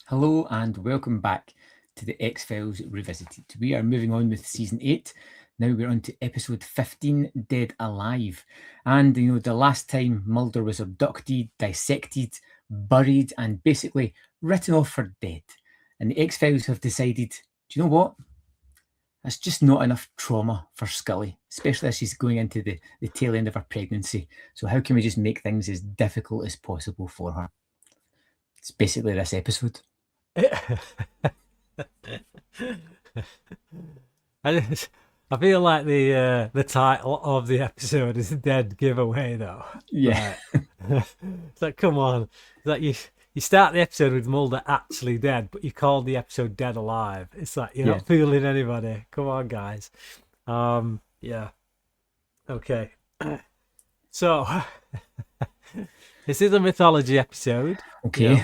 Hello and welcome back to the X-Files Revisited. We are moving on with season 8. Now we're on to episode 15, Dead Alive. And, the last time Mulder was abducted, dissected, buried, and basically written off for dead. And the X-Files have decided, do you know what? That's just not enough trauma for Scully, especially as she's going into the tail end of her pregnancy. So how can we just make things as difficult as possible for her? It's basically this episode. I feel like the title of the episode is a dead giveaway, though. Yeah. It's like, come on. It's like you start the episode with Mulder actually dead, but you call the episode Dead Alive. It's like you're not fooling anybody. Come on, guys. Yeah. Okay. So this is a mythology episode. Okay.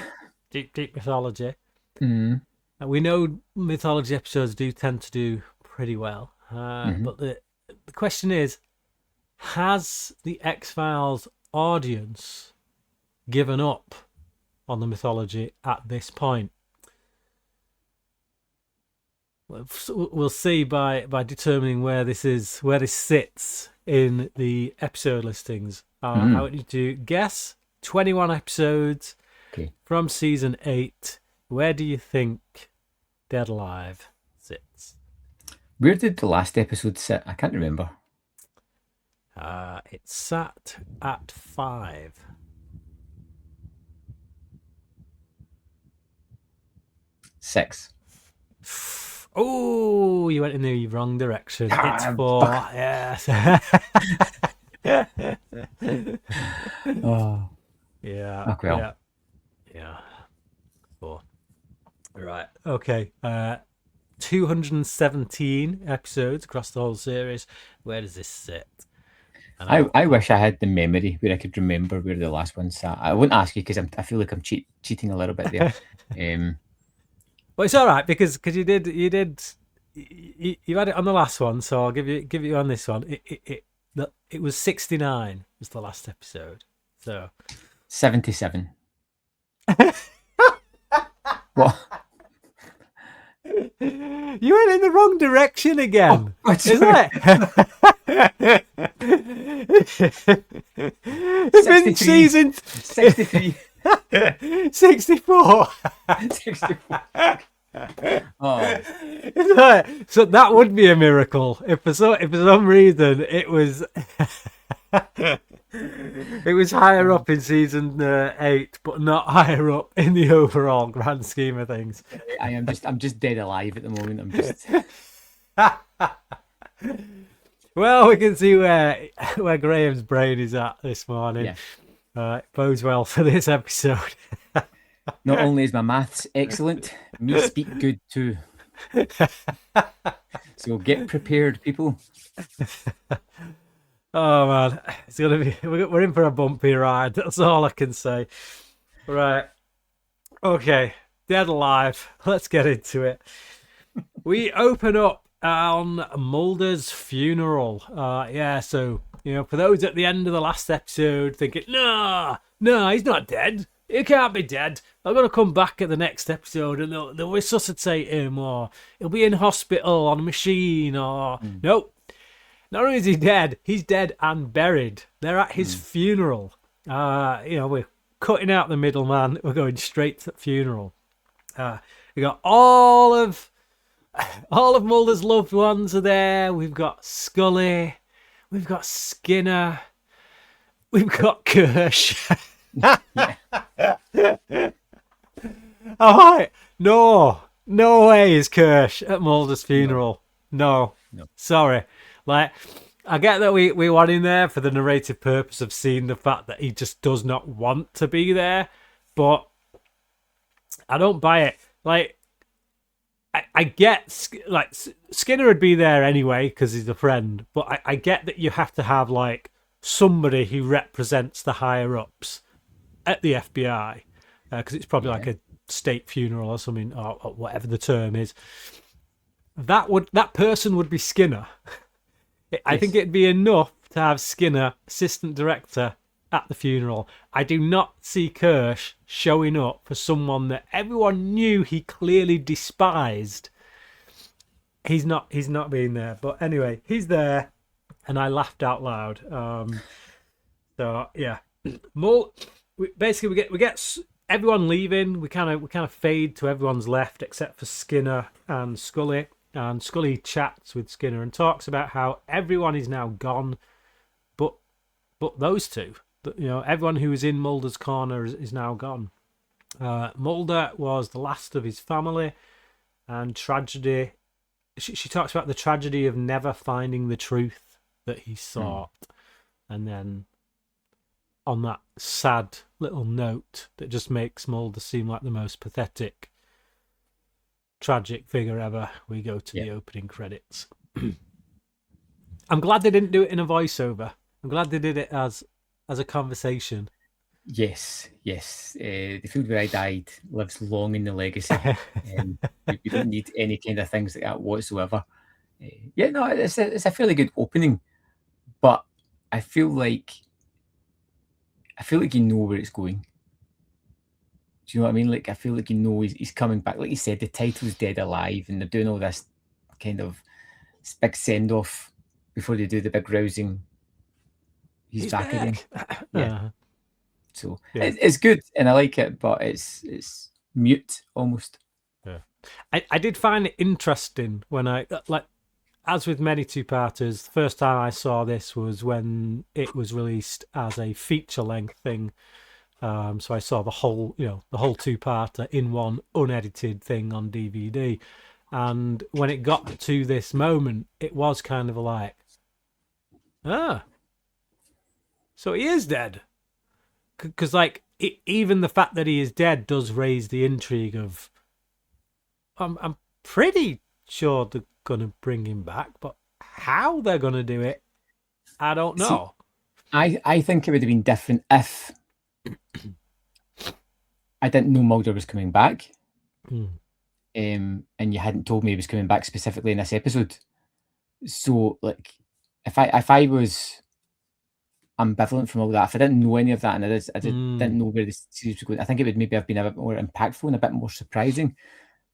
Deep mythology. Mm. And we know mythology episodes do tend to do pretty well. But the question is, has the X-Files audience given up on the mythology at this point? We'll see by determining where this sits in the episode listings. I want you to guess 21 episodes from season 8. Where do you think Dead Alive sits? Where did the last episode sit? I can't remember. It sat at 5. Six. Oh, you went in the wrong direction. It's 4. Yes. Oh. Yeah. Oh, well. Yeah. 4. Right. Okay. 217 episodes across the whole series. Where does this sit? I wish I had the memory where I could remember where the last one sat. I wouldn't ask you because I feel like I'm cheating a little bit there. Well, it's all right because you had it on the last one, so I'll give you on this one. It was 69 was the last episode. So 77. What? You went in the wrong direction again. Oh, isn't it? It's been season 63. 64. 64. Oh. So that would be a miracle if for some reason it was higher up in season 8, but not higher up in the overall grand scheme of things. I'm just dead alive at the moment. I'm just. Well, we can see where Graham's brain is at this morning. Yeah. It bodes well for this episode. Not only is my maths excellent, me speak good too. So get prepared, people. Oh man, it's gonna be. We're in for a bumpy ride. That's all I can say. Right. Okay. Dead Alive. Let's get into it. We open up on Mulder's funeral. So for those at the end of the last episode thinking, no, he's not dead. He can't be dead. I'm going to come back at the next episode and they'll resuscitate him, or he'll be in hospital on a machine, or nope. Not only is he dead, he's dead and buried. They're at his funeral. We're cutting out the middleman. We're going straight to the funeral. We got all of Mulder's loved ones are there. We've got Scully. We've got Skinner. We've got Kirsch. All right. No way is Kirsch at Mulder's funeral. No. Sorry. Like, I get that we want him there for the narrative purpose of seeing the fact that he just does not want to be there, but I don't buy it. Like, I get, like, Skinner would be there anyway because he's a friend, but I get that you have to have, like, somebody who represents the higher-ups at the FBI, because it's probably like a state funeral or something, or whatever the term is. That person would be Skinner. I think it'd be enough to have Skinner, assistant director, at the funeral. I do not see Kirsch showing up for someone that everyone knew he clearly despised. He's not being there. But anyway, he's there, and I laughed out loud. So yeah, we get everyone leaving. We kind of fade to everyone's left except for Skinner and Scully. And Scully chats with Skinner and talks about how everyone is now gone, but those two, everyone who was in Mulder's corner is now gone. Mulder was the last of his family, and tragedy. She talks about the tragedy of never finding the truth that he sought, and then on that sad little note that just makes Mulder seem like the most pathetic, tragic figure ever, we go to the opening credits. I'm glad they didn't do it in a voiceover. I'm glad they did it as a conversation. Yes. The field where I died lives long in the legacy. We don't need any kind of things like that whatsoever. It's a fairly good opening, but I feel like you know where it's going. Do you know what I mean? Like, I feel like you know he's coming back. Like you said, the title's Deadalive, and they're doing all this kind of big send off before they do the big rousing. He's back again. Yeah. So it's good, and I like it, but it's mute almost. Yeah, I did find it interesting when as with many two-parters, the first time I saw this was when it was released as a feature-length thing. So I saw the whole two-parter in one unedited thing on DVD, and when it got to this moment, it was kind of like, so he is dead. Because, even the fact that he is dead does raise the intrigue of, I'm pretty sure they're going to bring him back, but how they're going to do it, I don't know. See, I think it would have been different if I didn't know Mulder was coming back, and you hadn't told me he was coming back specifically in this episode. So, like, if I was ambivalent from all that, if I didn't know any of that, and I didn't know where the series was going, I think it would maybe have been a bit more impactful and a bit more surprising.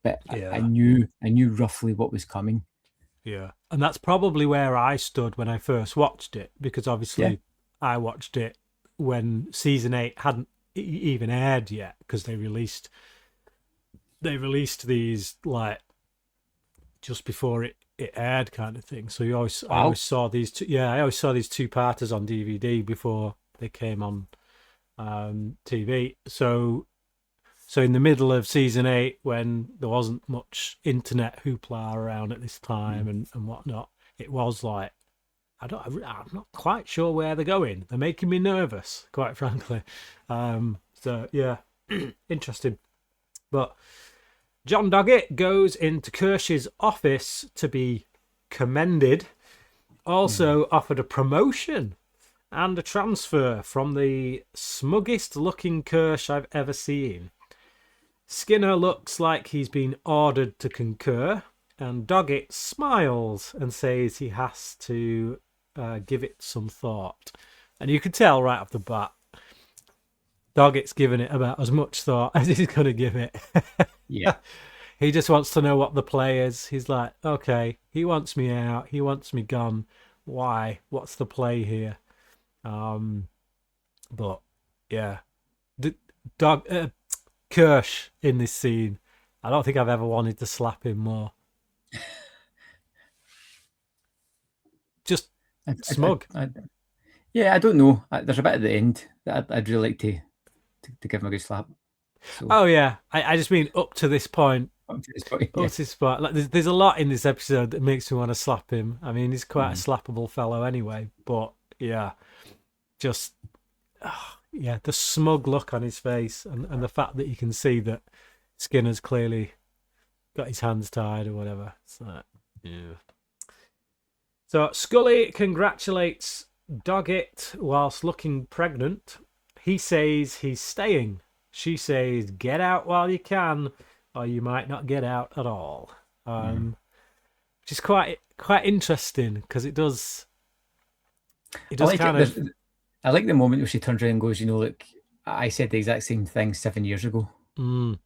But I knew roughly what was coming. Yeah, and that's probably where I stood when I first watched it, because obviously I watched it when season 8 hadn't even aired yet, because they released these like just before it aired, kind of thing. So I always saw these two-parters on DVD before they came on TV. So in the middle of season 8, when there wasn't much internet hoopla around at this time and whatnot, it was like, I'm not quite sure where they're going. They're making me nervous, quite frankly. So yeah, interesting. But John Doggett goes into Kirsch's office to be commended, also offered a promotion and a transfer from the smuggest looking Kirsch I've ever seen. Skinner looks like he's been ordered to concur, and Doggett smiles and says he has to give it some thought. And you can tell right off the bat, Doggett's given it about as much thought as he's going to give it. Yeah. He just wants to know what the play is. He's like, okay, he wants me out. He wants me gone. Why? What's the play here? But yeah, Kirsch in this scene, I don't think I've ever wanted to slap him more. Just smug. I don't know. There's a bit at the end that I'd really like to give him a good slap. So. Oh yeah, I just mean up to this point. Up to this point. Like, there's a lot in this episode that makes me want to slap him. I mean, he's quite a slappable fellow anyway. But yeah, just the smug look on his face, and the fact that you can see that Skinner's clearly got his hands tied or whatever. So yeah. So Scully congratulates Doggett whilst looking pregnant. He says he's staying. She says, "Get out while you can, or you might not get out at all." Which is quite interesting, because it does kind of. I like the moment where she turns around and goes, look, I said the exact same thing 7 years ago. Mm.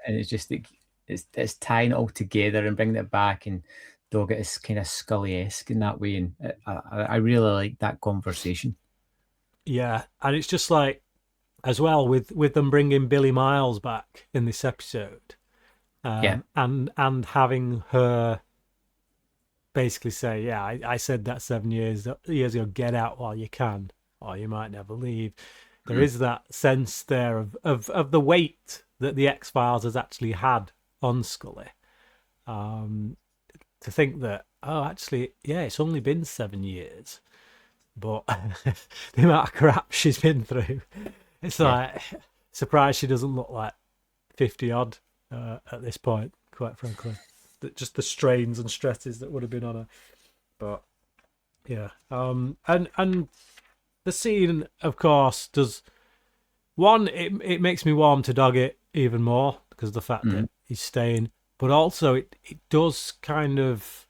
And it's just like, it's tying it all together and bringing it back, and Doggett is kind of Scully-esque in that way. And I really like that conversation. Yeah, and it's just like, as well, with them bringing Billy Miles back in this episode, and having her basically say, yeah, I said that 7 years ago, get out while you can, or you might never leave. There is that sense there of the weight that the X-Files has actually had on Scully. To think that, actually, yeah, it's only been 7 years, but the amount of crap she's been through, it's like, surprised she doesn't look like 50 odd at this point, quite frankly. Just the strains and stresses that would have been on her. But yeah, and the scene, of course, does one. It makes me warm to Doggett even more because of the fact that he's staying, but also it does kind of,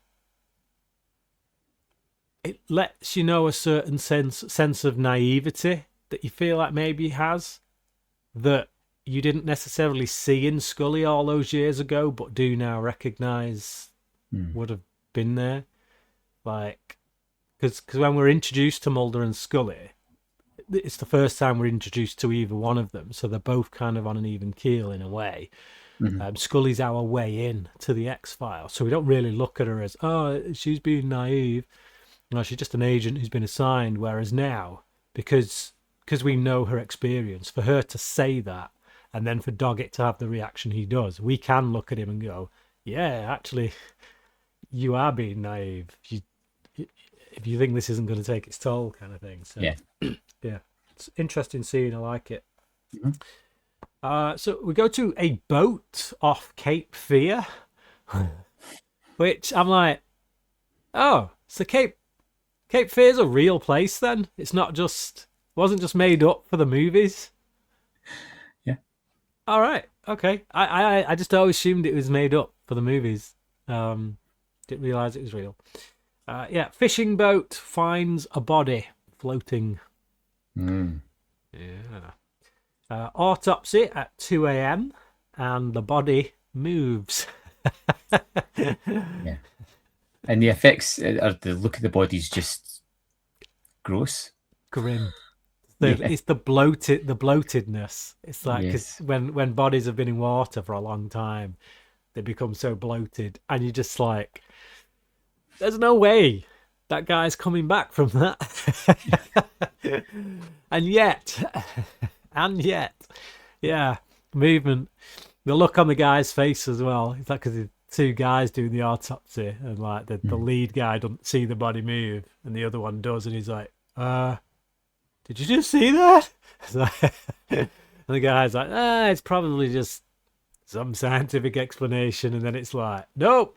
it lets you know a certain sense of naivety that you feel like maybe he has, that you didn't necessarily see in Scully all those years ago, but do now recognise would have been there. Like, because when we're introduced to Mulder and Scully, it's the first time we're introduced to either one of them, so they're both kind of on an even keel in a way. Scully's our way in to the X-Files, so we don't really look at her as, she's being naive. No, she's just an agent who's been assigned. Whereas now, because we know her experience, for her to say that, and then for Doggett to have the reaction he does, we can look at him and go, yeah, actually, you are being naive. If you think this isn't going to take its toll, kind of thing. So, yeah, it's an interesting scene. I like it. So we go to a boat off Cape Fear, which I'm like, oh, so Cape Fear's a real place then? It's not just, wasn't just made up for the movies? Yeah. All right. Okay. I just always assumed it was made up for the movies. Didn't realise it was real. Fishing boat finds a body floating. Yeah. Autopsy at 2 a.m. and the body moves. Yeah. And the effects, or the look of the body's just gross. Grim. It's the bloatedness. It's like, 'cause when bodies have been in water for a long time, they become so bloated, and you're just like, there's no way that guy's coming back from that. and yet, yeah, movement. The look on the guy's face as well. It's like, because the two guys doing the autopsy, and like the lead guy doesn't see the body move, and the other one does, and he's like, did you just see that? And the guy's like, it's probably just some scientific explanation. And then it's like, nope,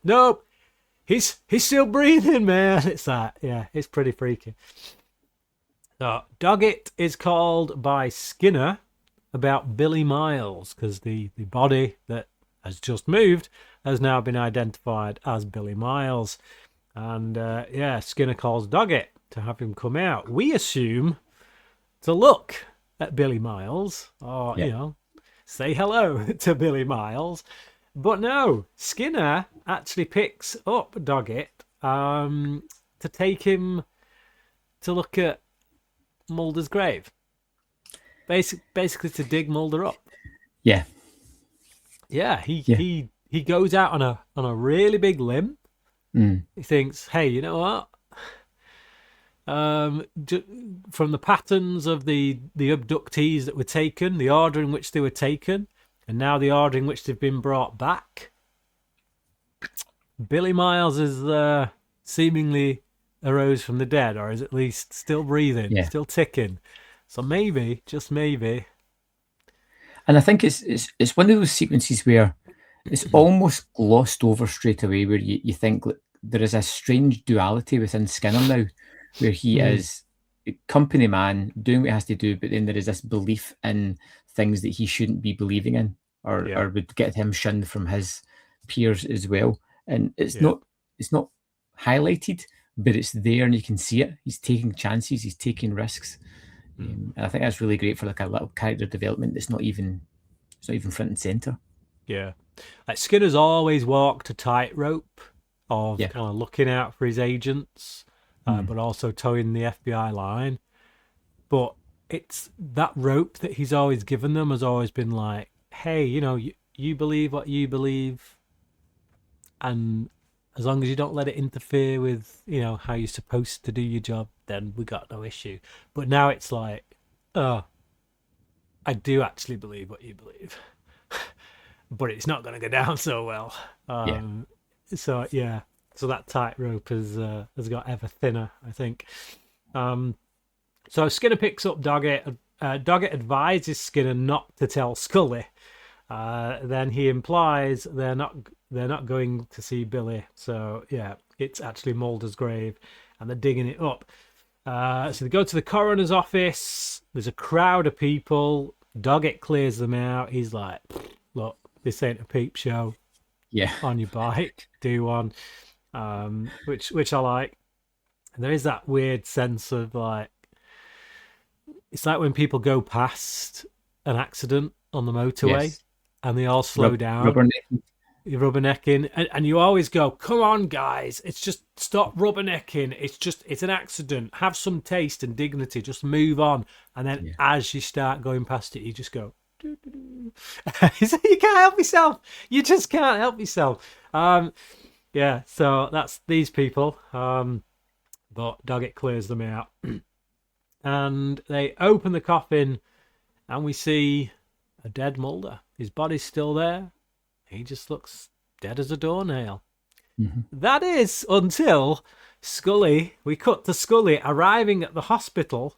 he's still breathing, man. It's like, yeah, it's pretty freaky. So Doggett is called by Skinner about Billy Miles, because the body that has just moved has now been identified as Billy Miles. And Skinner calls Doggett to have him come out. We assume to look at Billy Miles, or say hello to Billy Miles, but no, Skinner actually picks up Doggett to take him to look at Mulder's grave, basically to dig Mulder up. Yeah, he goes out on a really big limb. He thinks, hey, you know what? From the patterns of the abductees that were taken, the order in which they were taken, and now the order in which they've been brought back, Billy Miles is seemingly arose from the dead, or is at least still breathing, still ticking. So maybe, just maybe. And I think it's one of those sequences where it's almost glossed over straight away, where you think there is a strange duality within Skinner now, where he is a company man doing what he has to do, but then there is this belief in things that he shouldn't be believing in, or would get him shunned from his peers as well. And it's not highlighted, but it's there and you can see it. He's taking chances, he's taking risks. And I think that's really great for like a little character development that's not even front and center. Yeah. Like Skinner's always walked a tightrope of Yeah. kind of looking out for his agents, but also towing the FBI line. But it's that rope that he's always given them has always been like, hey, you believe what you believe, and as long as you don't let it interfere with, how you're supposed to do your job, then we got no issue. But now it's like, oh, I do actually believe what you believe, but it's not going to go down so well. So that tightrope has got ever thinner, I think. So Skinner picks up Doggett. Doggett advises Skinner not to tell Scully. Then he implies they're not going to see Billy. So yeah, it's actually Mulder's grave, and they're digging it up. So they go to the coroner's office. There's a crowd of people. Doggett clears them out. He's like, "Look, this ain't a peep show. Yeah. On your bike, do one." Which I like. And there is that weird sense of like, it's like when people go past an accident on the motorway. Yes. And they all slow down. You're rubbernecking. And you always go, come on, guys. It's just stop rubbernecking. It's an accident. Have some taste and dignity. Just move on. And then as you start going past it, you just go, you can't help yourself. You just can't help yourself. So that's these people. But Doggett clears them out. And they open the coffin and we see a dead Mulder. His body's still there. He just looks dead as a doornail. That is until Scully, we cut to Scully arriving at the hospital,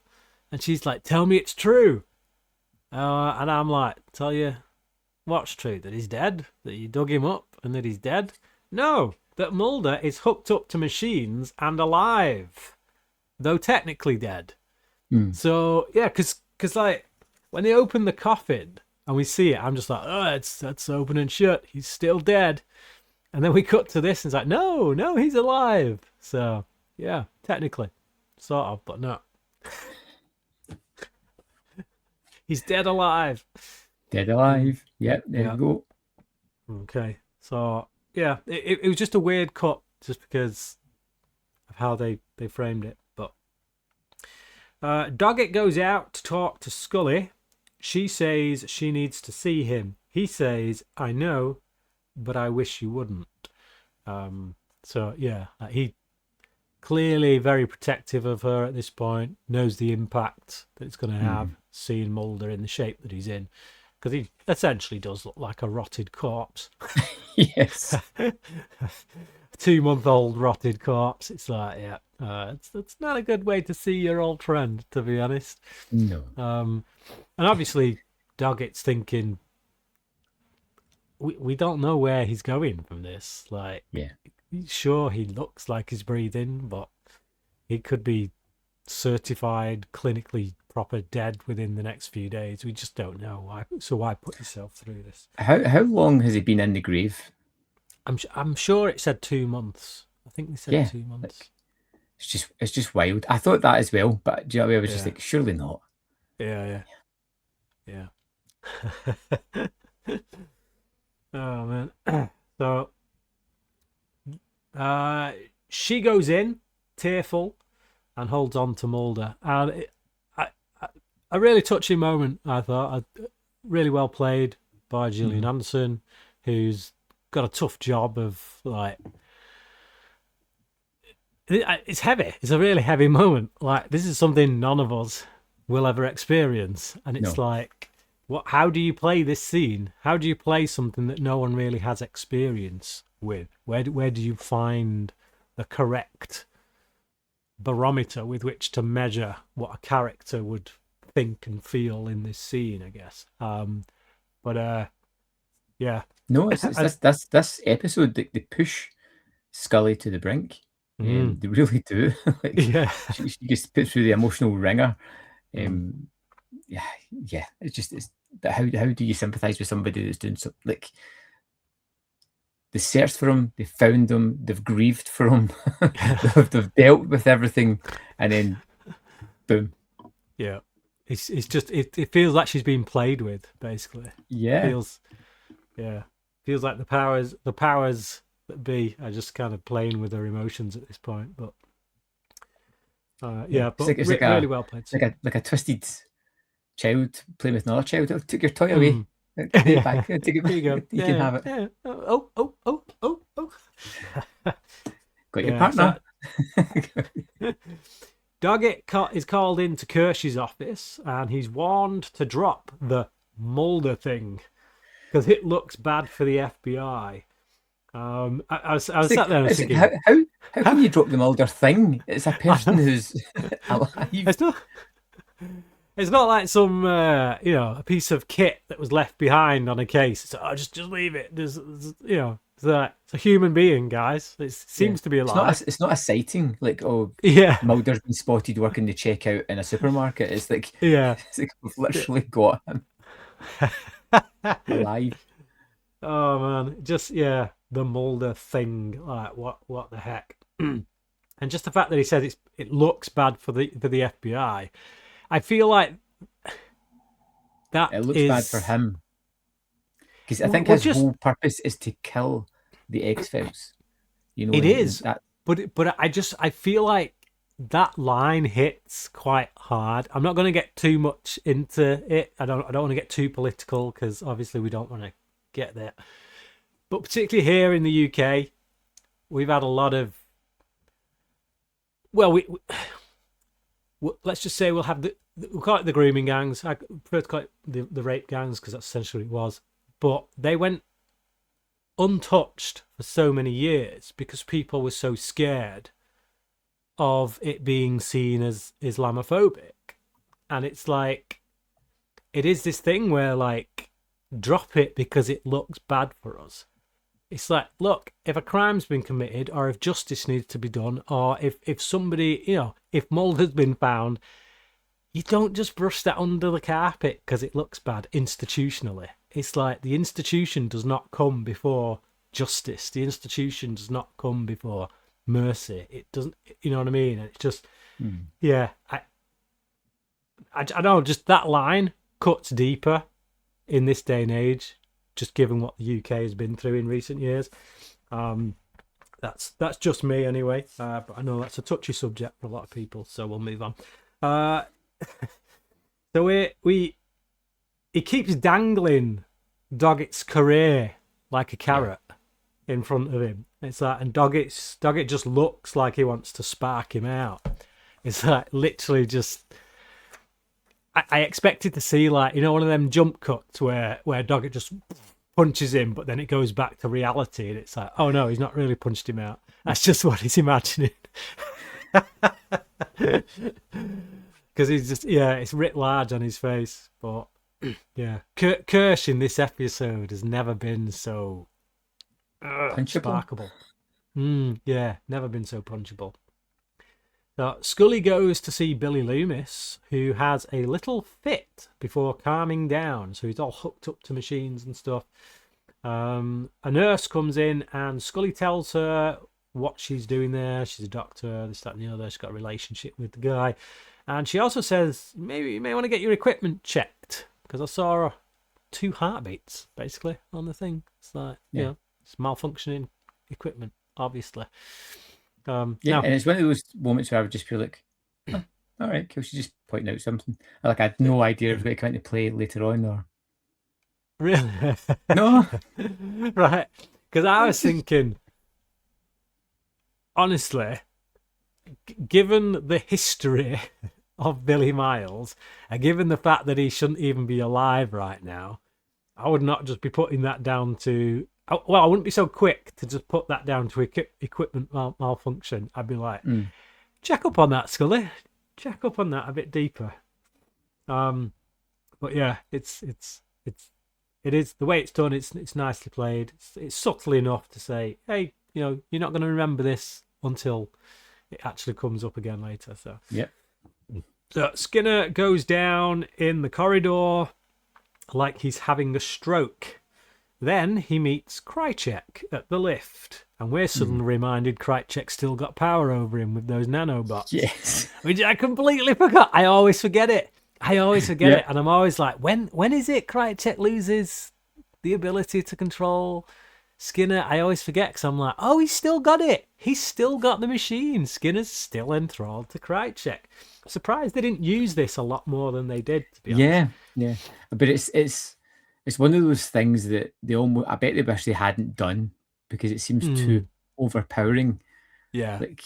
and she's like, tell me it's true. And I'm like, tell you what's true? That he's dead? That you dug him up and that he's dead? No, that Mulder is hooked up to machines and alive, though technically dead. So, yeah, because like, when they open the coffin, and we see it, I'm just like, oh, that's open and shut. He's still dead. And then we cut to this, and it's like, no, he's alive. So, yeah, technically. Sort of, but no. He's dead alive. Dead alive. Yep, there you go. Okay. So, yeah, it was just a weird cut, just because of how they framed it. But Doggett goes out to talk to Scully. She says she needs to see him. He says, I know, but I wish you wouldn't. So, yeah, he clearly very protective of her at this point, knows the impact that it's going to have seeing Mulder in the shape that he's in, because he essentially does look like a rotted corpse. Yes. 2-month-old rotted corpse. It's like, it's not a good way to see your old friend, to be honest. No. And obviously, Doggett's thinking, we don't know where he's going from this. Like, sure, he looks like he's breathing, but he could be certified, clinically proper dead within the next few days. We just don't know. Why put yourself through this? How long has he been in the grave? I'm sure it said 2 months. I think they said 2 months. Like, it's just wild. I thought that as well, but do you know what I mean? I was just like, surely not. Yeah. Oh man. So she goes in tearful and holds on to Mulder, and a really touching moment, I thought. Really well played by Gillian Anderson, who's got a tough job of like, it's heavy. It's a really heavy moment. Like, this is something none of us will ever experience, and it's like, how do you play this scene? How do you play something that no one really has experience with? Where do you find the correct barometer with which to measure what a character would think and feel in this scene, I guess? Yeah. No, it's this episode that they push Scully to the brink. They really do. Like, she just puts through the emotional ringer. It's how do you sympathise with somebody that's doing something like, they searched for him, they found him, they've grieved for him, they've dealt with everything, and then boom. Yeah. it's just it feels like she's being played with, basically. Yeah. Feels like the powers that be are just kind of playing with her emotions at this point. But really well played. Like a twisted child playing with another child. Oh, took your toy away. Take it back. Take it back. Here you go. You can have it. Yeah. Oh. Got your partner. Doggett is called into Kirsch's office, and he's warned to drop the Mulder thing because it looks bad for the FBI. I was sat there and thinking, how can you drop the Mulder thing? It's a person who's alive. It's not like some a piece of kit that was left behind on a case. It's just leave it. There's it's a human being, guys. It seems to be alive. It's not a sighting like Mulder's been spotted working the checkout in a supermarket. It's like it's like we've literally got him alive. Oh man, just the Mulder thing. Like what the heck? And just the fact that he said it looks bad for the FBI. I feel like that it looks bad for him because I think his whole purpose is to kill the X-Files. It is, but I feel like that line hits quite hard. I'm not going to get too much into it. I don't want to get too political because obviously we don't want to get there. But particularly here in the UK, we've had a lot of. Well, let's just say we'll call it the grooming gangs. I prefer to call it the rape gangs because that's essentially what it was. But they went untouched for so many years because people were so scared of it being seen as Islamophobic. And it's like, it is this thing where like, drop it because it looks bad for us. It's like, look, if a crime's been committed or if justice needs to be done or if somebody, if Mulder's been found, you don't just brush that under the carpet because it looks bad institutionally. It's like the institution does not come before justice. The institution does not come before mercy. It doesn't, you know what I mean? It's just, I know, just that line cuts deeper in this day and age, just given what the UK has been through in recent years. That's just me anyway, but I know that's a touchy subject for a lot of people, so we'll move on. So he keeps dangling Doggett's career like a carrot in front of him. It's like, and Doggett just looks like he wants to spark him out. It's like literally just. I expected to see like one of them jump cuts where Doggett just punches him, but then it goes back to reality, and it's like, oh no, he's not really punched him out. That's just what he's imagining. Because he's just it's writ large on his face. But Kirsch in this episode has never been so sparkable. Never been so punchable. So Scully goes to see Billy Loomis, who has a little fit before calming down. So he's all hooked up to machines and stuff. A nurse comes in and Scully tells her what she's doing there. She's a doctor, this, that, and the other. She's got a relationship with the guy. And she also says, maybe you may want to get your equipment checked. Because I saw 2 heartbeats, basically, on the thing. It's like, it's malfunctioning equipment, obviously. And it's one of those moments where I would just feel like, all right, cool. She's just pointing out something. Like I had no idea it was going to come into play later on, or really? No, right? Because I was thinking, honestly, given the history of Billy Miles, and given the fact that he shouldn't even be alive right now, I would not just be putting that down to. Well, I wouldn't be so quick to just put that down to equipment malfunction. I'd be like, check up on that, Scully. Check up on that a bit deeper. But yeah, it is the way it's done. It's nicely played. It's subtle enough to say, hey, you're not going to remember this until it actually comes up again later. So So Skinner goes down in the corridor like he's having a stroke. Then he meets Krychek at the lift, and we're suddenly reminded Krychek's still got power over him with those nanobots. Yes. Which I completely forgot. I always forget it. I always forget it, and I'm always like, when is it Krychek loses the ability to control Skinner? I always forget because I'm like, oh, he's still got it. He's still got the machine. Skinner's still enthralled to Krychek. I'm surprised they didn't use this a lot more than they did, to be honest. Yeah. But it's one of those things that they almost, I bet they wish they hadn't done, because it seems too overpowering. Yeah. Like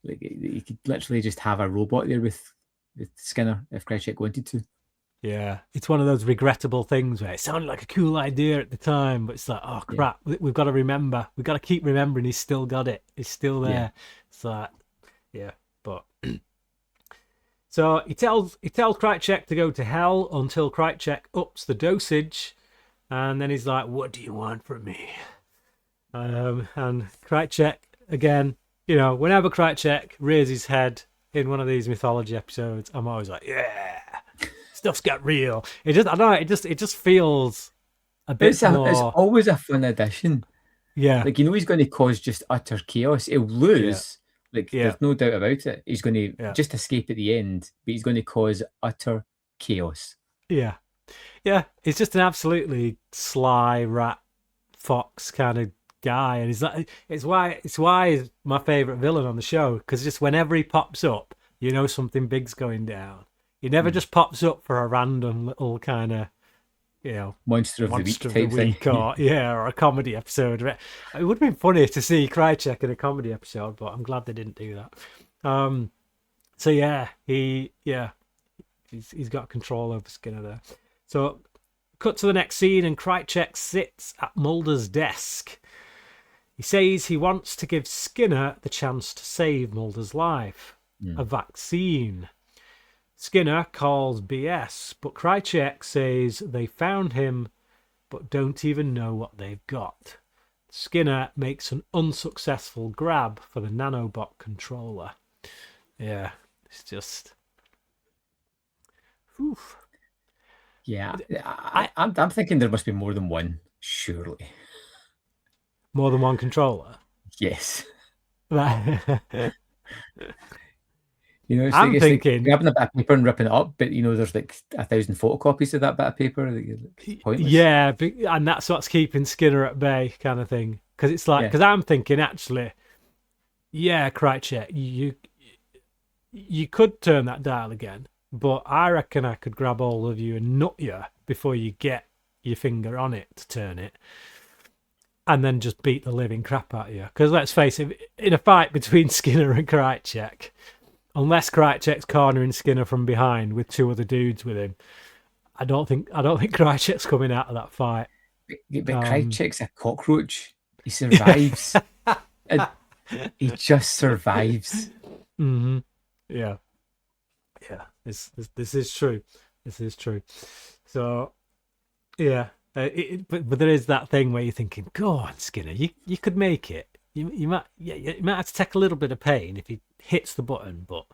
you could literally just have a robot there with Skinner if Krychek wanted to. Yeah, it's one of those regrettable things where it sounded like a cool idea at the time, but it's like, oh crap, we've got to remember. We've got to keep remembering he's still got it. He's still there. Yeah. It's like, yeah, but so he tells Krychek to go to hell until Krychek ups the dosage, and then he's like, "What do you want from me?" And Krychek again, whenever Krychek rears his head in one of these mythology episodes, I'm always like, yeah. Stuff's got real. It just feels a bit more. It's always a fun addition. Yeah. Like, he's going to cause just utter chaos. He'll lose. Yeah. There's no doubt about it. He's going to just escape at the end, but he's going to cause utter chaos. Yeah. Yeah. He's just an absolutely sly rat fox kind of guy. And it's why he's my favourite villain on the show, because just whenever he pops up, something big's going down. He never just pops up for a random little kind of, monster of the week type thing. Or a comedy episode. It would have been funny to see Krychek in a comedy episode, but I'm glad they didn't do that. So yeah, he's got control over Skinner there. So cut to the next scene, and Krychek sits at Mulder's desk. He says he wants to give Skinner the chance to save Mulder's life. A vaccine. Skinner calls BS, but Krychek says they found him but don't even know what they've got. Skinner makes an unsuccessful grab for the nanobot controller. Yeah, it's just... Oof. Yeah, I'm thinking there must be more than one, surely. More than one controller? Yes. I'm thinking grabbing a bit of paper and ripping it up, but there's like 1,000 photocopies of that bit of paper. Pointless. Yeah, and that's what's keeping Skinner at bay, kind of thing. Because it's like, because I'm thinking actually, yeah, Krychek, you could turn that dial again, but I reckon I could grab all of you and nut you before you get your finger on it to turn it, and then just beat the living crap out of you. Because let's face it, in a fight between Skinner and Krychek, unless Krychek's cornering Skinner from behind with two other dudes with him, I don't think Krychek's coming out of that fight. But Krychek's a cockroach. He survives. He just survives. Mm-hmm. Yeah. This is true. This is true. So, yeah. But there is that thing where you're thinking, go on, Skinner, you could make it. You might have to take a little bit of pain if he hits the button, but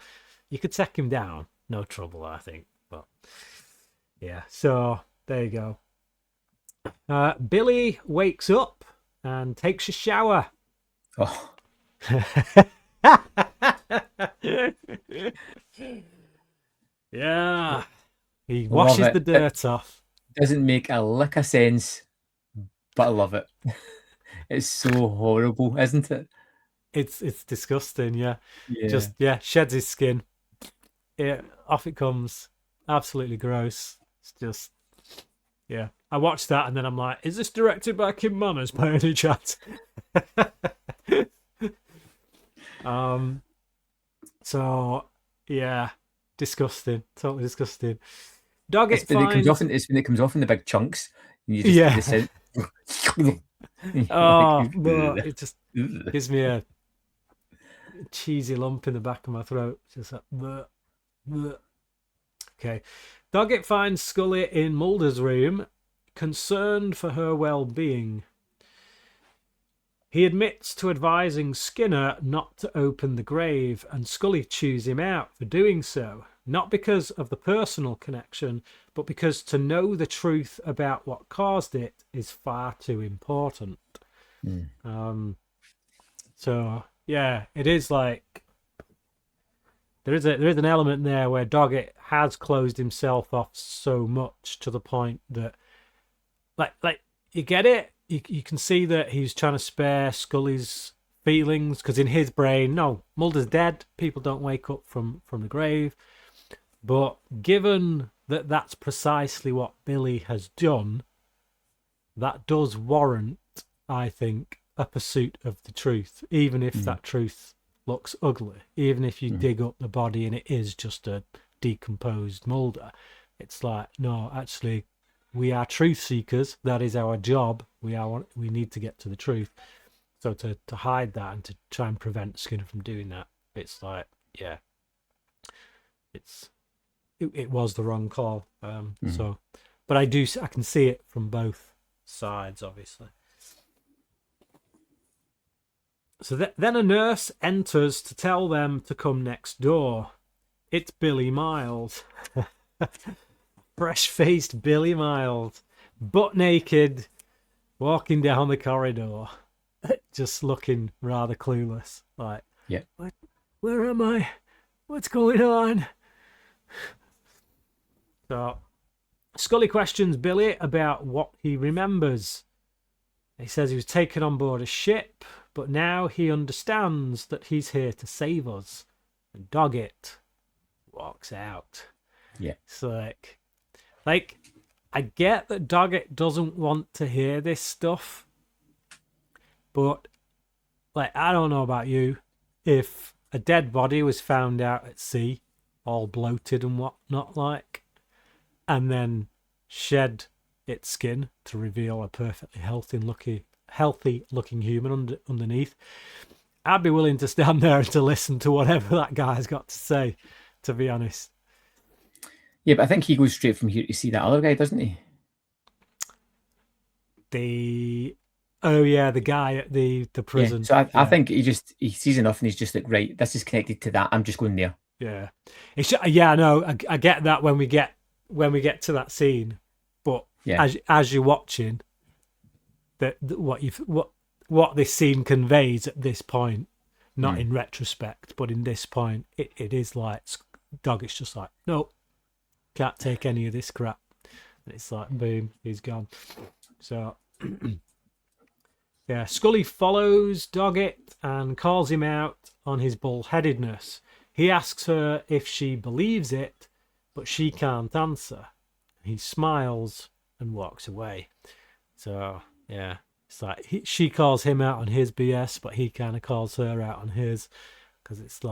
you could take him down, no trouble, I think. But yeah, so there you go. Billy wakes up and takes a shower. Oh. Yeah, he washes the dirt off. Doesn't make a lick of sense, but I love it. It's so horrible, isn't it? It's disgusting, yeah. Just sheds his skin. Off it comes. Absolutely gross. It's just I watched that and then I'm like, is this directed by Kim Manners by any chance? So yeah, disgusting. Totally disgusting. It's when it comes off in the big chunks. And you just it just gives me a cheesy lump in the back of my throat. Just like, bleh, bleh. Okay. Doggett finds Scully in Mulder's room, concerned for her well-being. He admits to advising Skinner not to open the grave, and Scully chews him out for doing so, not because of the personal connection, but because to know the truth about what caused it is far too important. So yeah, it is like there is an element there where Doggett has closed himself off so much to the point that, like you get it. You can see that he's trying to spare Scully's feelings because in his brain, no, Mulder's dead. People don't wake up from the grave. But given that that's precisely what Billy has done, that does warrant, I think, a pursuit of the truth, even if that truth looks ugly, even if you dig up the body and it is just a decomposed Mulder. It's like, no, actually, we are truth seekers. That is our job. We need to get to the truth. So to hide that and to try and prevent Skinner from doing that, it's like, yeah, it was the wrong call. So, but I can see it from both sides, obviously. So then a nurse enters to tell them to come next door. It's Billy Miles. Fresh-faced Billy Miles, butt naked, walking down the corridor, just looking rather clueless. Like, yeah, where am I? What's going on? So, Scully questions Billy about what he remembers. He says he was taken on board a ship, but now he understands that he's here to save us. And Doggett walks out. Yeah. It's like, I get that Doggett doesn't want to hear this stuff, but, like, I don't know about you. If a dead body was found out at sea, all bloated and whatnot, like, and then shed its skin to reveal a perfectly healthy looking human underneath, I'd be willing to stand there and to listen to whatever that guy's got to say, to be honest. Yeah, but I think he goes straight from here to see that other guy, doesn't he? The guy at the prison. Yeah, so I think he sees enough and he's just like, right, this is connected to that. I'm just going there. Yeah, I get that when we get to that scene, but as you're watching, what this scene conveys at this point, not in retrospect, but in this point, it is like Doggett's just like, nope, can't take any of this crap. And it's like, boom, he's gone. So, yeah, Scully follows Doggett and calls him out on his bullheadedness. He asks her if she believes it, but she can't answer. He smiles and walks away. So, yeah, it's like she calls him out on his BS, but he kind of calls her out on his, because it's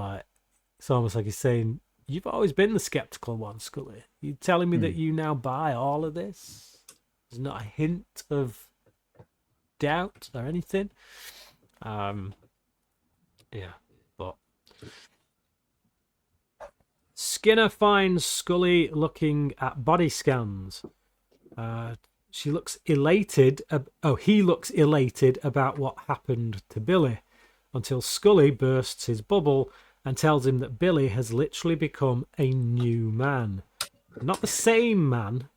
almost like he's saying, you've always been the skeptical one, Scully. You telling me that you now buy all of this? There's not a hint of doubt or anything. Yeah, but Skinner finds Scully looking at body scans. He looks elated about what happened to Billy, until Scully bursts his bubble and tells him that Billy has literally become a new man. Not the same man,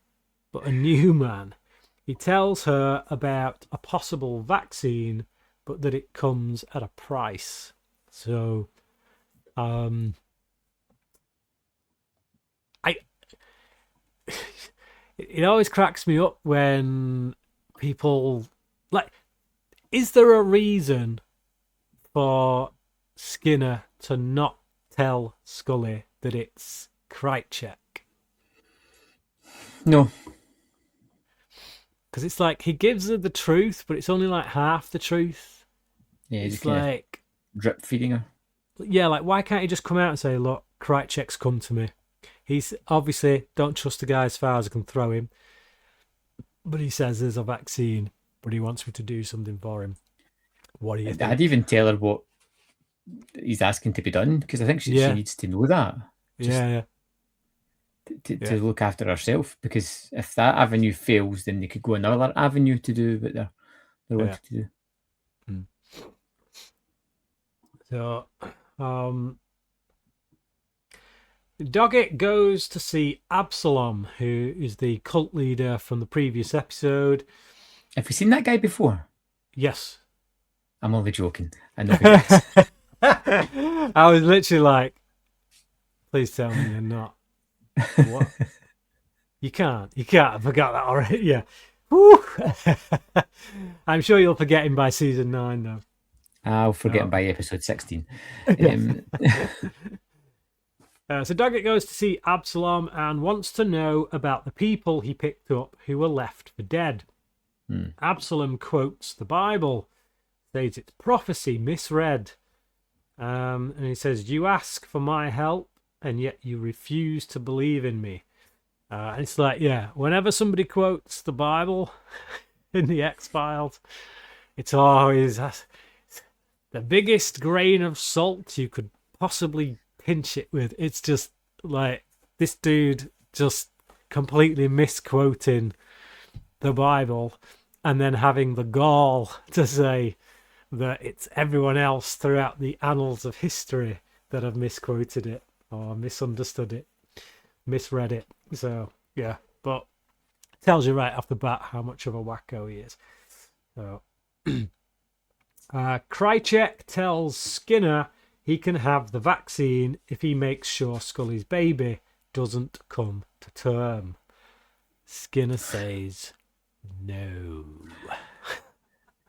but a new man. He tells her about a possible vaccine, but that it comes at a price. So, it always cracks me up when people, like, is there a reason for Skinner to not tell Scully that it's Krychek? No. Because it's like he gives her the truth, but it's only like half the truth. Yeah, it's like drip feeding her. Yeah, like, why can't he just come out and say, look, Krychek's come to me. He's obviously don't trust the guy as far as I can throw him, but he says there's a vaccine, but he wants me to do something for him. What do you think? I'd even tell her what he's asking to be done, because I think she needs to know that. To look after herself, because if that avenue fails, then they could go another avenue to do what they're wanting to do. So, Doggett goes to see Absalom, who is the cult leader from the previous episode. Have you seen that guy before? Yes. I'm only joking. I know who it is. I was literally like, Please tell me you're not. What? You can't. I forgot that already. Yeah. Whew. I'm sure you'll forget him by season 9, though. I'll forget him by episode 16. So Doggett goes to see Absalom and wants to know about the people he picked up who were left for dead. Absalom quotes the Bible, says it's prophecy misread. And he says, you ask for my help, and yet you refuse to believe in me. And it's like, yeah, whenever somebody quotes the Bible in the X-Files, it's always the biggest grain of salt you could possibly pinch it with. It's just like this dude just completely misquoting the Bible and then having the gall to say that it's everyone else throughout the annals of history that have misquoted it or misunderstood it, misread it. So yeah, but tells you right off the bat how much of a wacko he is. So Krychek tells Skinner he can have the vaccine if he makes sure Scully's baby doesn't come to term. Skinner says no.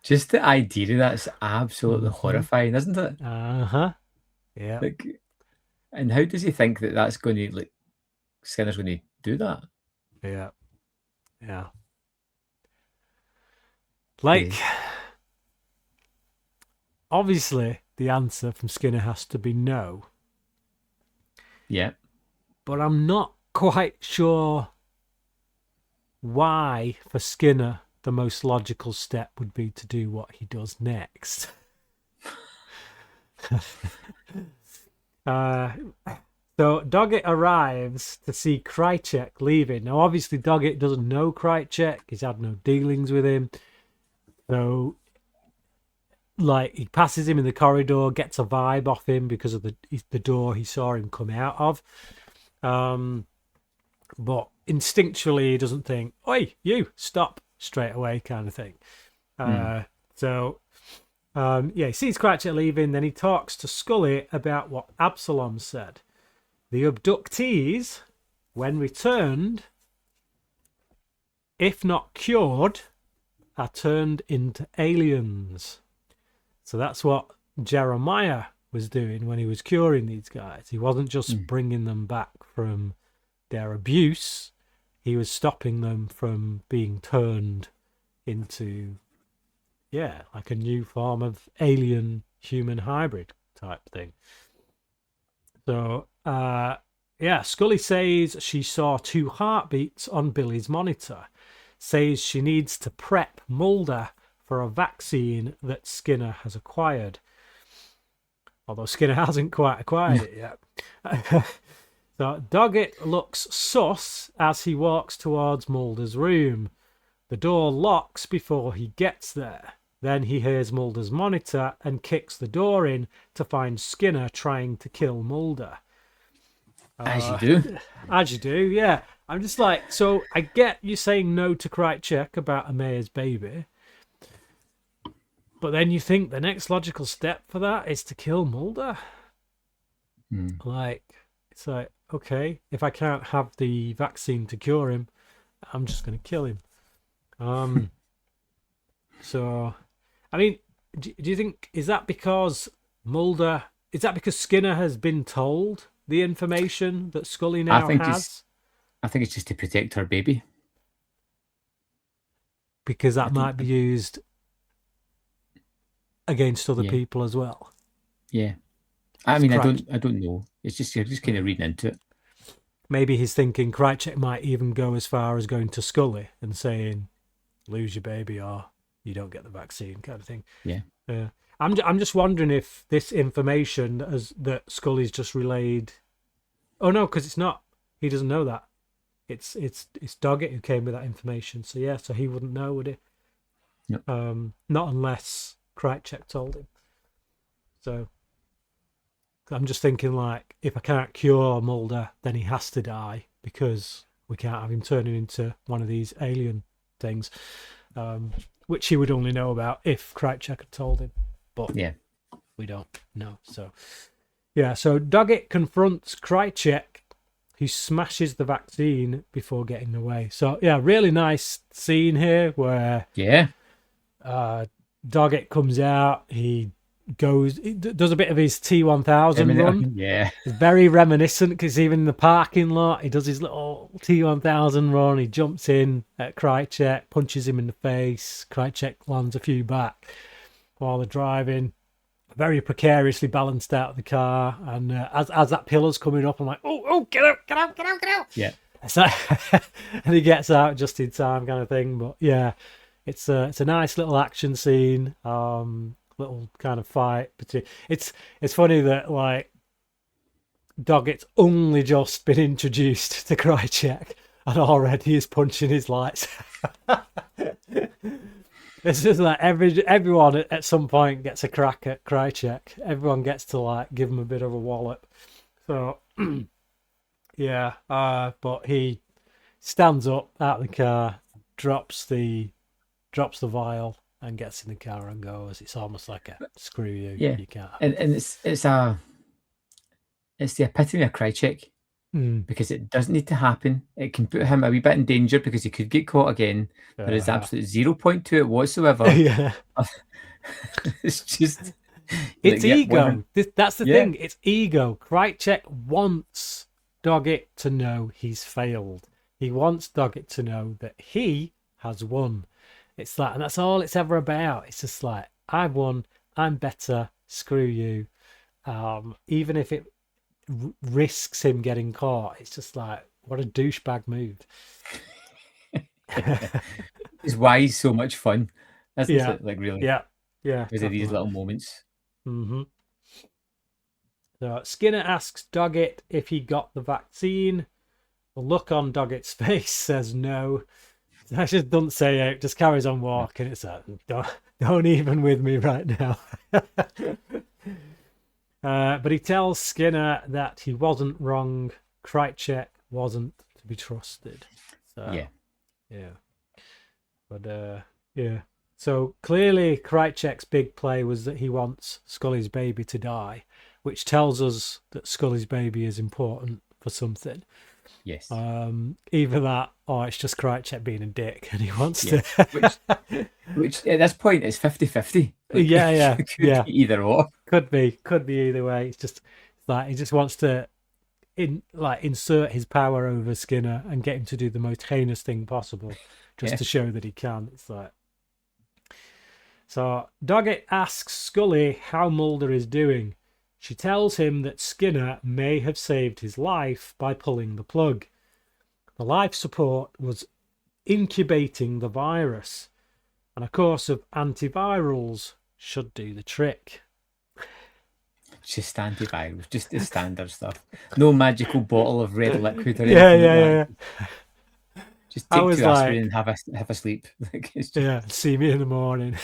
Just the idea of that's absolutely horrifying, isn't it? Yeah. Like, and how does he think that that's going to, like, Skinner's going to do that? Yeah. Like, obviously, the answer from Skinner has to be no. Yeah. But I'm not quite sure why, for Skinner, the most logical step would be to do what he does next. So Doggett arrives to see Krychek leaving. Now, obviously, Doggett doesn't know Krychek. He's had no dealings with him. So, like, he passes him in the corridor, gets a vibe off him because of the door he saw him come out of. But instinctually, he doesn't think, "Oi, you, stop," straight away kind of thing. So, he sees Krychek leaving, then he talks to Scully about what Absalom said. The abductees, when returned, if not cured, are turned into aliens. So that's what Jeremiah was doing when he was curing these guys. He wasn't just bringing them back from their abuse. He was stopping them from being turned into, like a new form of alien human hybrid type thing. So, Scully says she saw 2 heartbeats on Billy's monitor. Says she needs to prep Mulder for a vaccine that Skinner has acquired. Although Skinner hasn't quite acquired it yet. So Doggett looks sus as he walks towards Mulder's room. The door locks before he gets there. Then he hears Mulder's monitor and kicks the door in to find Skinner trying to kill Mulder. As you do. As you do, yeah. I'm just like, so I get you saying no to Krychek about Amaya's baby. But then you think the next logical step for that is to kill Mulder? Like, it's like, okay, if I can't have the vaccine to cure him, I'm just going to kill him. So, I mean, do you think, is that because Skinner has been told the information that Scully now has? I think it's just to protect her baby. Because that might be used against other people as well. Yeah. I mean, I don't know. It's just, you're just kind of reading into it. Maybe he's thinking Krychek might even go as far as going to Scully and saying, lose your baby or you don't get the vaccine, kind of thing. Yeah. I'm just wondering if this information that Scully's just relayed. Oh no, because it's not. He doesn't know that. It's Doggett who came with that information. So yeah, so he wouldn't know, would he? Yep. Not unless Krychek told him. So I'm just thinking, like, if I can't cure Mulder, then he has to die because we can't have him turning into one of these alien things, which he would only know about if Krychek had told him. But we don't know. So Yeah, so Doggett confronts Krycek, who smashes the vaccine before getting away. So, yeah, really nice scene here where Yeah. Doggett comes out, he does a bit of his T1000 run. Yeah. It's very reminiscent because even in the parking lot, he does his little T1000 run. He jumps in at Krycek, punches him in the face. Krycek lands a few back while they're driving. Very precariously balanced out of the car, and as that pillar's coming up, I'm like, oh, get out! Yeah. So, and he gets out just in time, kind of thing. But yeah, it's a nice little action scene, little kind of fight. But it's funny that like Doggett's only just been introduced to Krycek, and already he's punching his lights. It's just like everyone at some point gets a crack at Krycek. Everyone gets to like give him a bit of a wallop. So yeah, but he stands up out of the car, drops the vial, and gets in the car and goes. It's almost like a screw you. Yeah. You can't. And it's the epitome of Krycek. Because it doesn't need to happen. It can put him a wee bit in danger because he could get caught again. There is absolute 0 point to it whatsoever. Yeah. It's just... It's ego. That's the thing. It's ego. Krycek wants Doggett to know he's failed. He wants Doggett to know that he has won. It's like, and that's all it's ever about. It's just like, I won. I'm better. Screw you. Even if it risks him getting caught, it's just like, what a douchebag move. It's why he's so much fun, isn't it? Like, really? Yeah. Because of these little moments. So Skinner asks Doggett if he got the vaccine. The look on Doggett's face says no. I just don't say it, just carries on walking. It's like, don't even with me right now. But he tells Skinner that he wasn't wrong. Krycek wasn't to be trusted. So, yeah. But yeah. So clearly, Krycek's big play was that he wants Scully's baby to die, which tells us that Scully's baby is important for something. Yes. Either that, or it's just Krycek being a dick, and he wants to. which at this point is 50-50. Like, yeah. Be either or. Could be either way. It's just like he just wants to insert his power over Skinner and get him to do the most heinous thing possible, just to show that he can. It's like, so Doggett asks Scully how Mulder is doing. She tells him that Skinner may have saved his life by pulling the plug. The life support was incubating the virus, and a course of antivirals should do the trick. Just antivirals, just the standard stuff. No magical bottle of red liquid or anything. Yeah. Just take 2 aspirin and have a sleep. See me in the morning.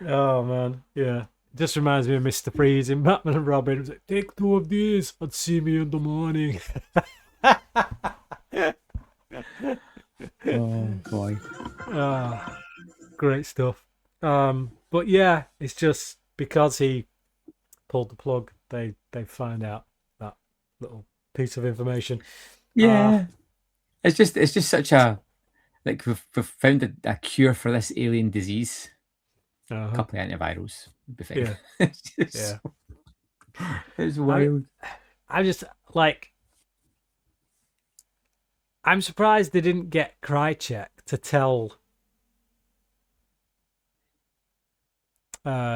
Oh man, yeah. Just reminds me of Mr. Freeze in Batman and Robin. It was like, take 2 of these and see me in the morning. Oh boy. Great stuff. But yeah, it's just because he pulled the plug, they find out that little piece of information. Yeah. It's just such a, like, we've found a cure for this alien disease. A couple of antivirals would be fine. Yeah. It's wild. I just like, I'm surprised they didn't get Krycek to tell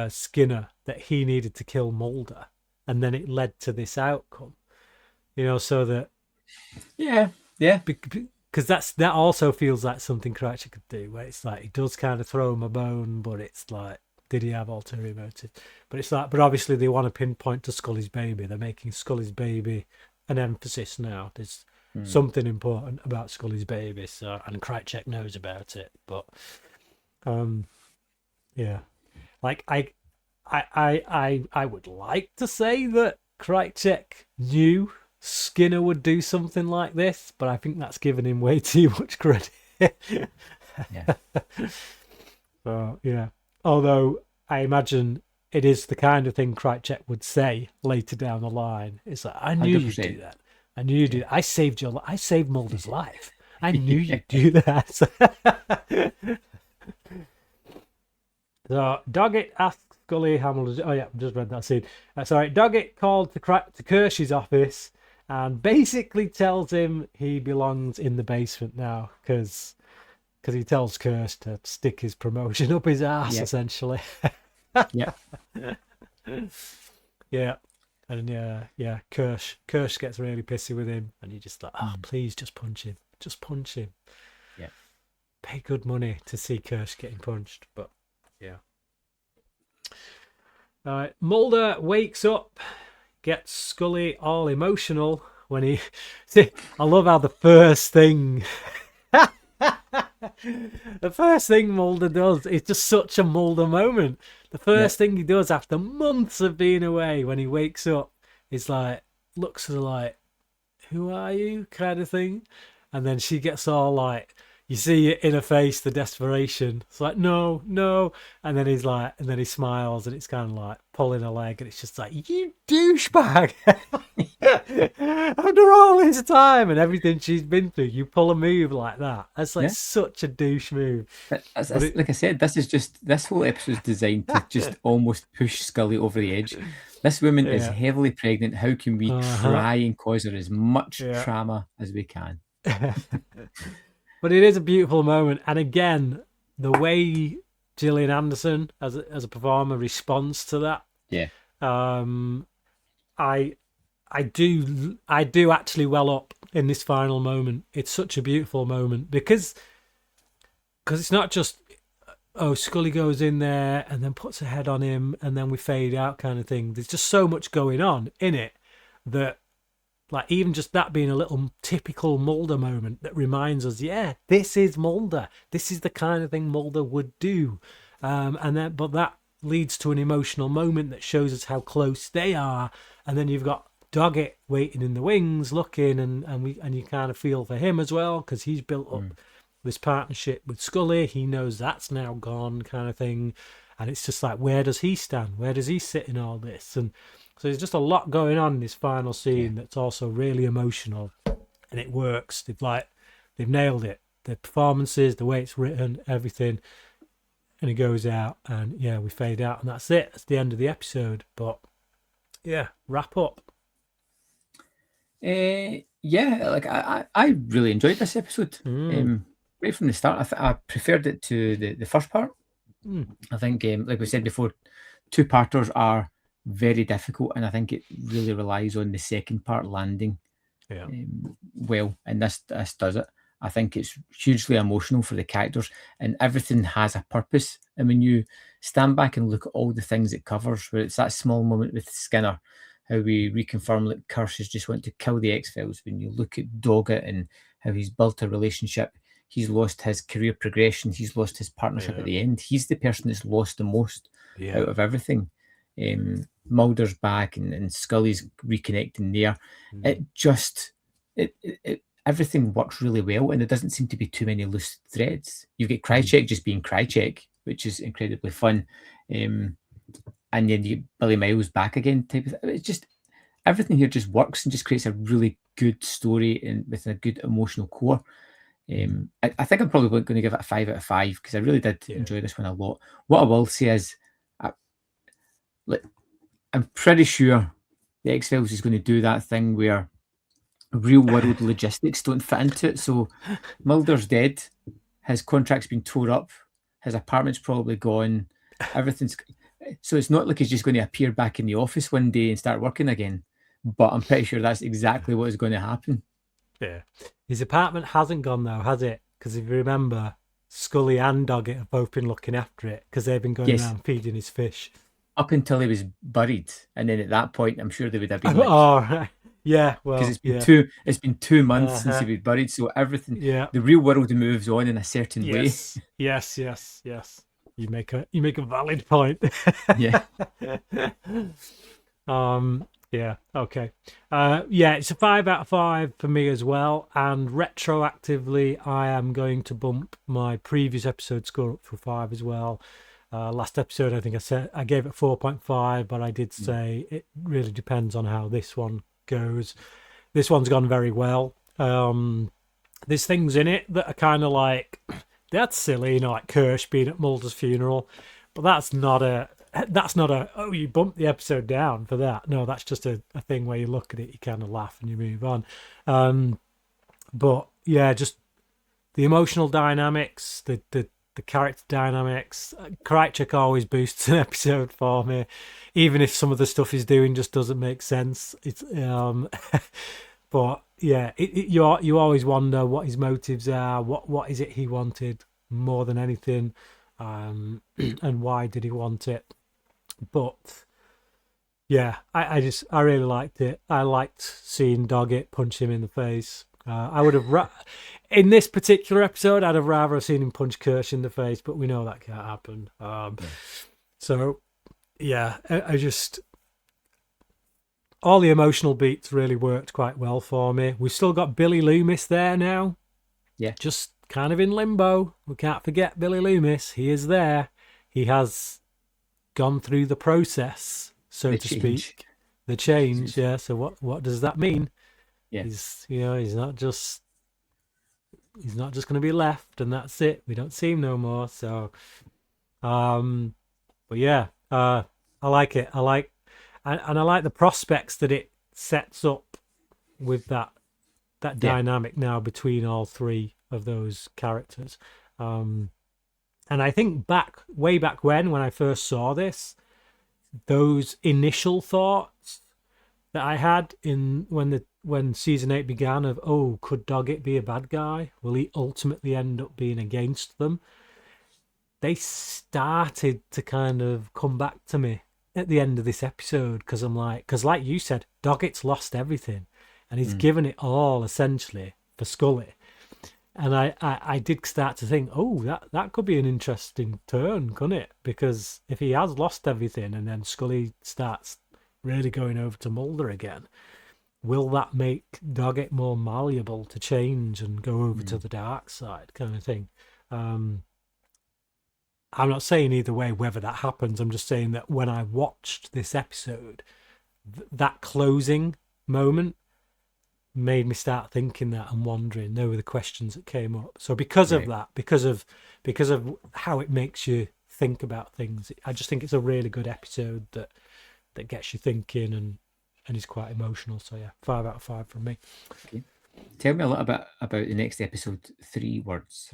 Skinner that he needed to kill Mulder, and then it led to this outcome. So that because that also feels like something Krycek could do, where it's like he does kind of throw him a bone, but it's like, did he have ulterior motive? But it's like, but obviously they want to pinpoint to Scully's baby. They're making Scully's baby an emphasis now. There's something important about Scully's baby, so, and Krycek knows about it. But yeah, like I would like to say that Krycek knew Skinner would do something like this, but I think that's giving him way too much credit. Yeah. So yeah, although I imagine it is the kind of thing Krychek would say later down the line. It's like, I knew you'd do 100%. that. I knew you'd do that. I saved Mulder's life. I knew Yeah. you'd do that. So Doggett asks Scully how Mulder's... Oh yeah, I've just read that scene. Sorry, Doggett called to Kersh's office and basically tells him he belongs in the basement now because he tells Kersh to stick his promotion up his ass, essentially. Yeah. Yeah. And Kersh gets really pissy with him, and you're just like, oh, please just punch him. Just punch him. Yeah. Pay good money to see Kersh getting punched, but yeah. All right, Mulder wakes up, gets Scully all emotional when he... See, I love how the first thing Mulder does is just such a Mulder moment. The first thing he does after months of being away, when he wakes up, is like, looks at her like, who are you, kind of thing. And then she gets all like, you see in her face the desperation. It's like, no. And then he's like, and then he smiles, and it's kind of like pulling her leg, and it's just like, you douchebag. After all this time and everything she's been through, you pull a move like that. That's like such a douche move. Like I said, this whole episode is designed to just almost push Scully over the edge. This woman is heavily pregnant. How can we try and cause her as much trauma as we can? But it is a beautiful moment, and again, the way Gillian Anderson as a performer responds to that, I do actually well up in this final moment. It's such a beautiful moment because it's not just Scully goes in there and then puts her head on him and then we fade out kind of thing. There's just so much going on in it that, like, even just that being a little typical Mulder moment that reminds us, this is Mulder. This is the kind of thing Mulder would do. But that leads to an emotional moment that shows us how close they are. And then you've got Doggett waiting in the wings, looking, and you kind of feel for him as well because he's built up this partnership with Scully. He knows that's now gone, kind of thing. And it's just like, where does he stand? Where does he sit in all this? And so there's just a lot going on in this final scene that's also really emotional, and it works. They've nailed it. The performances, the way it's written, everything. And it goes out, and we fade out, and that's it. That's the end of the episode. But wrap up. I really enjoyed this episode. Right from the start, I preferred it to the first part. I think, like we said before, two-parters are very difficult, and I think it really relies on the second part landing well, and this does it. I think it's hugely emotional for the characters, and everything has a purpose. And when you stand back and look at all the things it covers, where it's that small moment with Skinner, how we reconfirm that Kirsch has just want to kill the X-Files. When you look at Doggett and how he's built a relationship, he's lost his career progression, he's lost his partnership at the end. He's the person that's lost the most out of everything. Mulder's back and Scully's reconnecting there. Everything works really well, and there doesn't seem to be too many loose threads. You get Krychek just being Krychek, which is incredibly fun. And then you get Billy Miles back again type of thing. It's just, everything here just works and just creates a really good story and with a good emotional core. I think I'm probably going to give it a 5 out of 5 because I really did enjoy this one a lot. What I will say is, I'm pretty sure the X-Files is going to do that thing where real world logistics don't fit into it. So Mulder's dead, his contract's been tore up, his apartment's probably gone, everything's... So it's not like he's just going to appear back in the office one day and start working again. But I'm pretty sure that's exactly what is going to happen. Yeah. His apartment hasn't gone though, has it? Because if you remember, Scully and Doggett have both been looking after it because they've been going around feeding his fish. Up until he was buried. And then at that point, I'm sure they would have been like... right. Yeah, well... Because it's been 2 months since he was buried, so everything... The real world moves on in a certain way. Yes. You make a valid point. Yeah. Okay. It's a 5 out of 5 for me as well. And retroactively, I am going to bump my previous episode score up to 5 as well. Last episode, I think I said I gave it 4.5, but I did say it really depends on how this one goes. This one's gone very well. There's things in it that are kind of like, that's silly, like Kirsch being at Mulder's funeral, but that's not a oh, you bumped the episode down for that. No, that's just a thing where you look at it, you kind of laugh and you move on. But yeah, just the emotional dynamics, the character dynamics. Krychek always boosts an episode for me, even if some of the stuff he's doing just doesn't make sense. It's but yeah, you always wonder what his motives are. What is it he wanted more than anything, and why did he want it? But yeah, I really liked it. I liked seeing Doggett punch him in the face. I would have in this particular episode, I'd have rather seen him punch Kirsch in the face, but we know that can't happen. So yeah, I just, all the emotional beats really worked quite well for me. We've still got Billy Loomis there now. Yeah. Just kind of in limbo. We can't forget Billy Loomis. He is there. He has gone through the process, so to speak. The change, yeah. So what does that mean? Yeah. He's not just going to be left and that's it. We don't see him no more. So, but yeah, I like it. I like the prospects that it sets up with that dynamic now between all three of those characters. And I think way back when I first saw this, those initial thoughts that I had when season 8 began of, oh, could Doggett be a bad guy? Will he ultimately end up being against them? They started to kind of come back to me at the end of this episode, because like you said, Doggett's lost everything and he's given it all essentially for Scully. And I did start to think, oh, that could be an interesting turn, couldn't it? Because if he has lost everything and then Scully starts really going over to Mulder again, will that make Doggett more malleable to change and go over to the dark side, kind of thing? I'm not saying either way whether that happens. I'm just saying that when I watched this episode, that closing moment made me start thinking that and wondering. There were the questions that came up. So because of that, because of how it makes you think about things, I just think it's a really good episode that gets you thinking and is quite emotional. So yeah, 5 out of 5 from me. Okay. Tell me a little bit about the next episode. 3 words.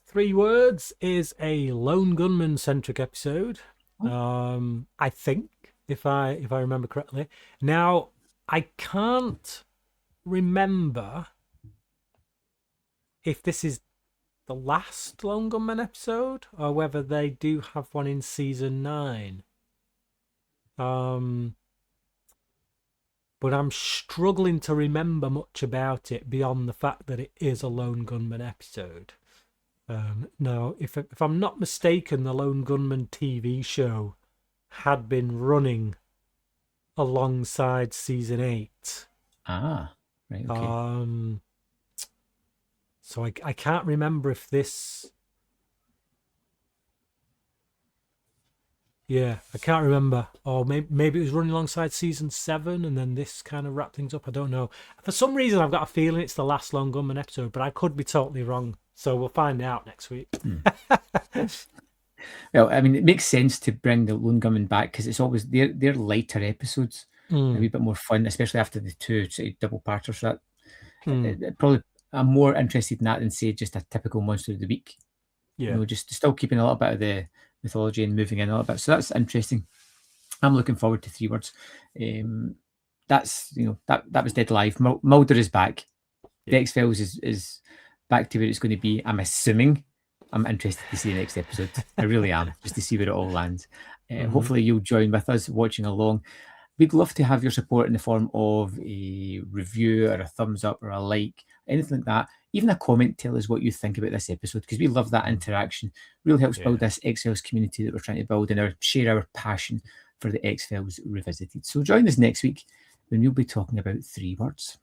3 words is a lone gunman centric episode. I think, if I remember correctly. Now, I can't remember if this is the last lone gunman episode or whether they do have one in season 9. But I'm struggling to remember much about it beyond the fact that it is a lone gunman episode. Now, if I'm not mistaken, the Lone Gunman TV show had been running alongside season 8. Ah, right, okay. So I can't remember if this... Yeah, I can't remember. Or maybe it was running alongside season 7 and then this kind of wrapped things up. I don't know. For some reason, I've got a feeling it's the last Lone Gunman episode, but I could be totally wrong. So we'll find out next week. Well, I mean, it makes sense to bring the Lone Gunman back because it's always they're lighter episodes, a wee bit more fun, especially after the 2 sort of double parters. So that probably I'm more interested in that than say just a typical monster of the week. Yeah, just still keeping a little bit of the mythology and moving in a little bit. So that's interesting. I'm looking forward to 3 words. That's that was Deadalive. Mulder is back. The X-Files is back to where it's going to be. I'm assuming. I'm interested to see the next episode. I really am, just to see where it all lands. Hopefully you'll join with us watching along. We'd love to have your support in the form of a review or a thumbs up or a like, anything like that. Even a comment, tell us what you think about this episode, because we love that interaction. Really helps build this X-Files community that we're trying to build and share our passion for the X-Files Revisited. So join us next week when we'll be talking about 3 words.